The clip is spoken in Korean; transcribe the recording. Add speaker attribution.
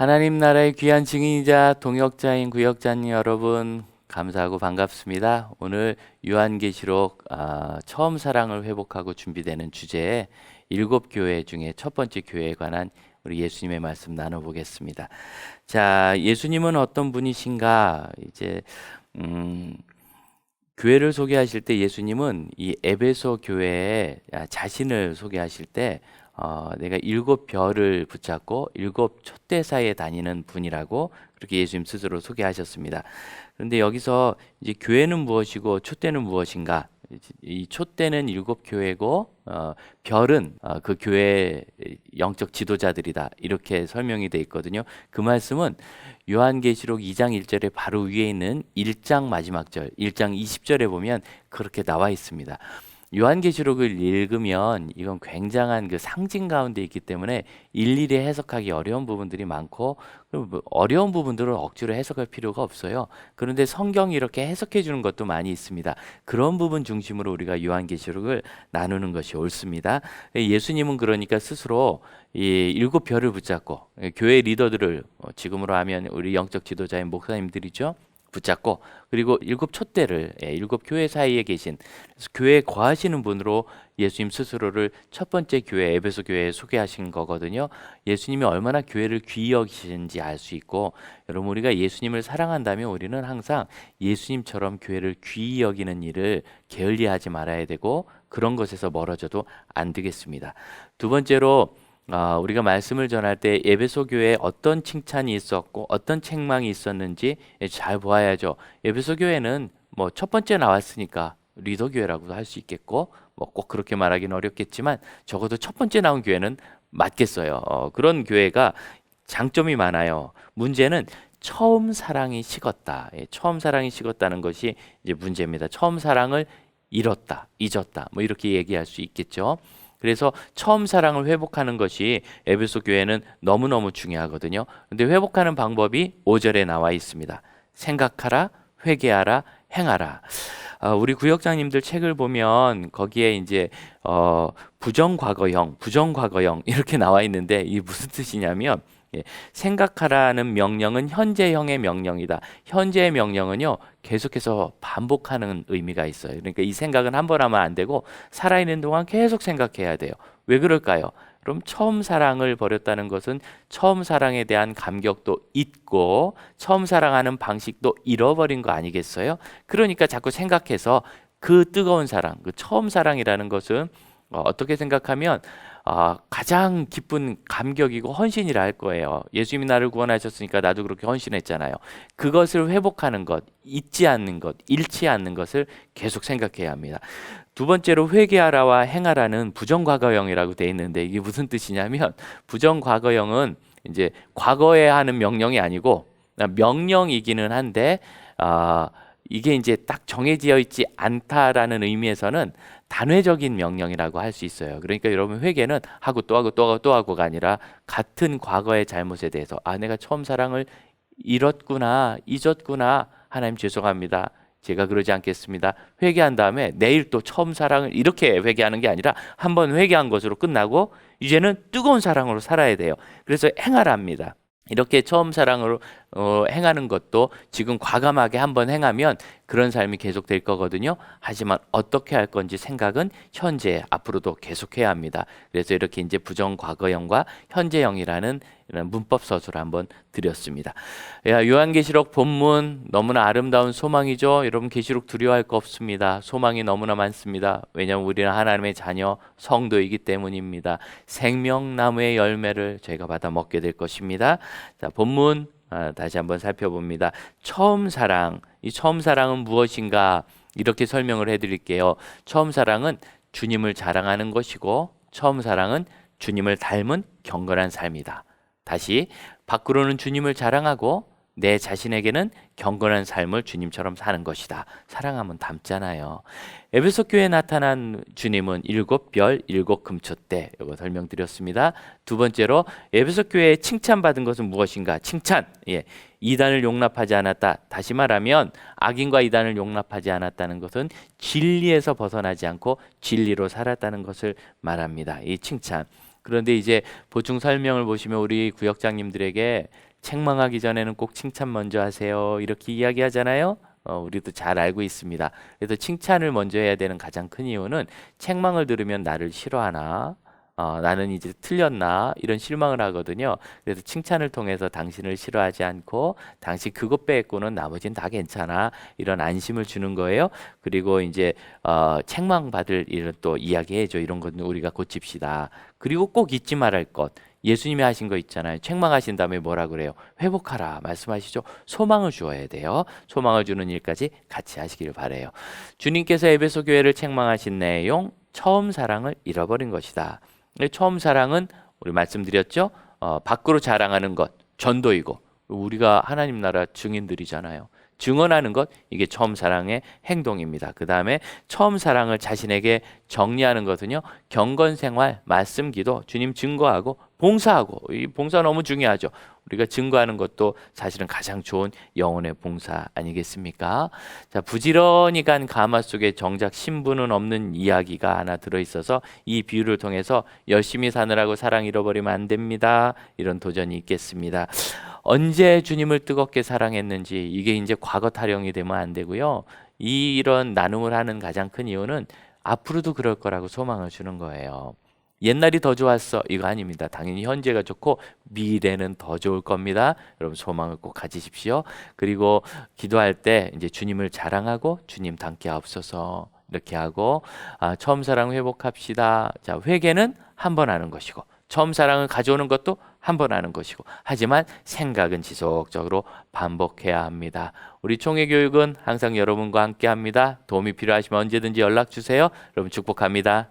Speaker 1: 하나님 나라의 귀한 증인이자 동역자인 구역자님 여러분, 감사하고 반갑습니다. 오늘 요한계시록 처음 사랑을 회복하고 준비되는 주제의 7교회 중에 첫 번째 교회에 관한 우리 예수님의 말씀 나눠보겠습니다. 자, 예수님은 어떤 분이신가? 교회를 소개하실 때 예수님은 이 에베소 교회에 자신을 소개하실 때 내가 7별을 붙잡고 7촛대 사이에 다니는 분이라고 그렇게 예수님 스스로 소개하셨습니다. 그런데 여기서 이제 교회는 무엇이고 촛대는 무엇인가? 이 촛대는 7교회고 별은 그 교회의 영적 지도자들이다, 이렇게 설명이 되어 있거든요. 그 말씀은 요한계시록 2장 1절에 바로 위에 있는 1장 마지막 절, 1장 20절에 보면 그렇게 나와 있습니다. 요한계시록을 읽으면 이건 굉장한 그 상징 가운데 있기 때문에 일일이 해석하기 어려운 부분들이 많고, 어려운 부분들을 억지로 해석할 필요가 없어요. 그런데 성경이 이렇게 해석해 주는 것도 많이 있습니다. 그런 부분 중심으로 우리가 요한계시록을 나누는 것이 옳습니다. 예수님은 그러니까 스스로 이 7별을 붙잡고 교회 리더들을, 지금으로 하면 우리 영적 지도자인 목사님들이죠, 붙잡고, 그리고 7촛대를 7교회 사이에 계신, 그래서 교회에 거하시는 분으로 예수님 스스로를 첫 번째 교회 에베소 교회에 소개하신 거거든요. 예수님이 얼마나 교회를 귀히 여기시는지 알 수 있고, 여러분, 우리가 예수님을 사랑한다면 우리는 항상 예수님처럼 교회를 귀히 여기는 일을 게을리하지 말아야 되고, 그런 것에서 멀어져도 안 되겠습니다. 두 번째로, 우리가 말씀을 전할 때 에베소 교회에 어떤 칭찬이 있었고 어떤 책망이 있었는지 잘 보아야죠. 에베소 교회는 뭐 첫 번째 나왔으니까 리더 교회라고도 할 수 있겠고, 뭐 꼭 그렇게 말하기는 어렵겠지만 적어도 첫 번째 나온 교회는 맞겠어요. 그런 교회가 장점이 많아요. 문제는 처음 사랑이 식었다. 처음 사랑이 식었다는 것이 이제 문제입니다. 처음 사랑을 잃었다, 잊었다, 뭐 이렇게 얘기할 수 있겠죠. 그래서 처음 사랑을 회복하는 것이 에베소 교회는 너무너무 중요하거든요. 근데 회복하는 방법이 5절에 나와 있습니다. 생각하라, 회개하라, 행하라. 우리 구역장님들 책을 보면 거기에 이제 부정과거형 이렇게 나와 있는데 이게 무슨 뜻이냐면, 생각하라는 명령은 현재형의 명령이다. 현재의 명령은요, 계속해서 반복하는 의미가 있어요. 그러니까 이 생각은 한 번 하면 안 되고 살아있는 동안 계속 생각해야 돼요. 왜 그럴까요? 그럼 처음 사랑을 버렸다는 것은 처음 사랑에 대한 감격도 잊고 처음 사랑하는 방식도 잃어버린 거 아니겠어요? 그러니까 자꾸 생각해서 그 뜨거운 사랑, 그 처음 사랑이라는 것은 어떻게 생각하면 가장 기쁜 감격이고 헌신이라 할 거예요. 예수님이 나를 구원하셨으니까 나도 그렇게 헌신했잖아요. 그것을 회복하는 것, 잊지 않는 것, 잃지 않는 것을 계속 생각해야 합니다. 두 번째로 회개하라와 행하라는 부정과거형이라고 돼 있는데 이게 무슨 뜻이냐면, 부정과거형은 이제 과거에 하는 명령이 아니고 명령이기는 한데 이게 이제 딱 정해져 있지 않다라는 의미에서는 단회적인 명령이라고 할 수 있어요. 그러니까 여러분, 회개는 하고 또 하고 또 하고 또 하고가 아니라 같은 과거의 잘못에 대해서 내가 처음 사랑을 잃었구나, 잊었구나, 하나님 죄송합니다, 제가 그러지 않겠습니다, 회개한 다음에 내일 또 처음 사랑을, 이렇게 회개하는 게 아니라 한번 회개한 것으로 끝나고 이제는 뜨거운 사랑으로 살아야 돼요. 그래서 행하랍니다. 이렇게 처음 사랑으로 행하는 것도 지금 과감하게 한번 행하면 그런 삶이 계속 될 거거든요. 하지만 어떻게 할 건지 생각은 현재, 앞으로도 계속해야 합니다. 그래서 이렇게 이제 부정과거형과 현재형이라는 이런 문법 서술을 한번 드렸습니다. 요한계시록 본문 너무나 아름다운 소망이죠. 여러분, 계시록 두려워할 거 없습니다. 소망이 너무나 많습니다. 왜냐하면 우리는 하나님의 자녀 성도이기 때문입니다. 생명나무의 열매를 저희가 받아 먹게 될 것입니다. 자, 본문 다시 한번 살펴봅니다. 처음 사랑, 이 처음 사랑은 무엇인가? 이렇게 설명을 해드릴게요. 처음 사랑은 주님을 자랑하는 것이고, 처음 사랑은 주님을 닮은 경건한 삶이다. 다시, 밖으로는 주님을 자랑하고 내 자신에게는 경건한 삶을 주님처럼 사는 것이다. 사랑하면 닮잖아요. 에베소 교회에 나타난 주님은 7별, 7금초대, 이거 설명드렸습니다. 두 번째로, 에베소 교회에 칭찬받은 것은 무엇인가? 칭찬, 이단을 용납하지 않았다. 다시 말하면 악인과 이단을 용납하지 않았다는 것은 진리에서 벗어나지 않고 진리로 살았다는 것을 말합니다. 이 칭찬. 그런데 이제 보충 설명을 보시면 우리 구역장님들에게 책망하기 전에는 꼭 칭찬 먼저 하세요. 이렇게 이야기하잖아요. 우리도 잘 알고 있습니다. 그래서 칭찬을 먼저 해야 되는 가장 큰 이유는 책망을 들으면 나를 싫어하나, 나는 이제 틀렸나 이런 실망을 하거든요. 그래서 칭찬을 통해서 당신을 싫어하지 않고 당신 그것 빼고는 나머지는 다 괜찮아 이런 안심을 주는 거예요. 그리고 이제 책망받을 이런 또 이야기해줘. 이런 건 우리가 고칩시다. 그리고 꼭 잊지 말할 것. 예수님이 하신 거 있잖아요. 책망하신 다음에 뭐라 그래요? 회복하라 말씀하시죠. 소망을 주어야 돼요. 소망을 주는 일까지 같이 하시기를 바래요. 주님께서 에베소 교회를 책망하신 내용, 처음 사랑을 잃어버린 것이다. 처음 사랑은 우리 말씀드렸죠. 밖으로 자랑하는 것, 전도이고 우리가 하나님 나라 증인들이잖아요. 증언하는 것, 이게 처음 사랑의 행동입니다. 그 다음에 처음 사랑을 자신에게 정리하는 것은요, 경건 생활, 말씀, 기도, 주님 증거하고 봉사하고, 이 봉사 너무 중요하죠. 우리가 증거하는 것도 사실은 가장 좋은 영혼의 봉사 아니겠습니까? 자, 부지런히 간 가마 속에 정작 신분은 없는 이야기가 하나 들어있어서 이 비유를 통해서 열심히 사느라고 사랑 잃어버리면 안 됩니다. 이런 도전이 있겠습니다. 언제 주님을 뜨겁게 사랑했는지 이게 이제 과거 타령이 되면 안 되고요. 이런 나눔을 하는 가장 큰 이유는 앞으로도 그럴 거라고 소망을 주는 거예요. 옛날이 더 좋았어 이거 아닙니다. 당연히 현재가 좋고 미래는 더 좋을 겁니다. 여러분 소망을 꼭 가지십시오. 그리고 기도할 때 이제 주님을 자랑하고 주님 닮게 하옵소서 이렇게 하고 처음 사랑 회복합시다. 자, 회개는 한 번 하는 것이고 처음 사랑을 가져오는 것도 한 번 하는 것이고 하지만 생각은 지속적으로 반복해야 합니다. 우리 총회교육은 항상 여러분과 함께 합니다. 도움이 필요하시면 언제든지 연락 주세요. 여러분 축복합니다.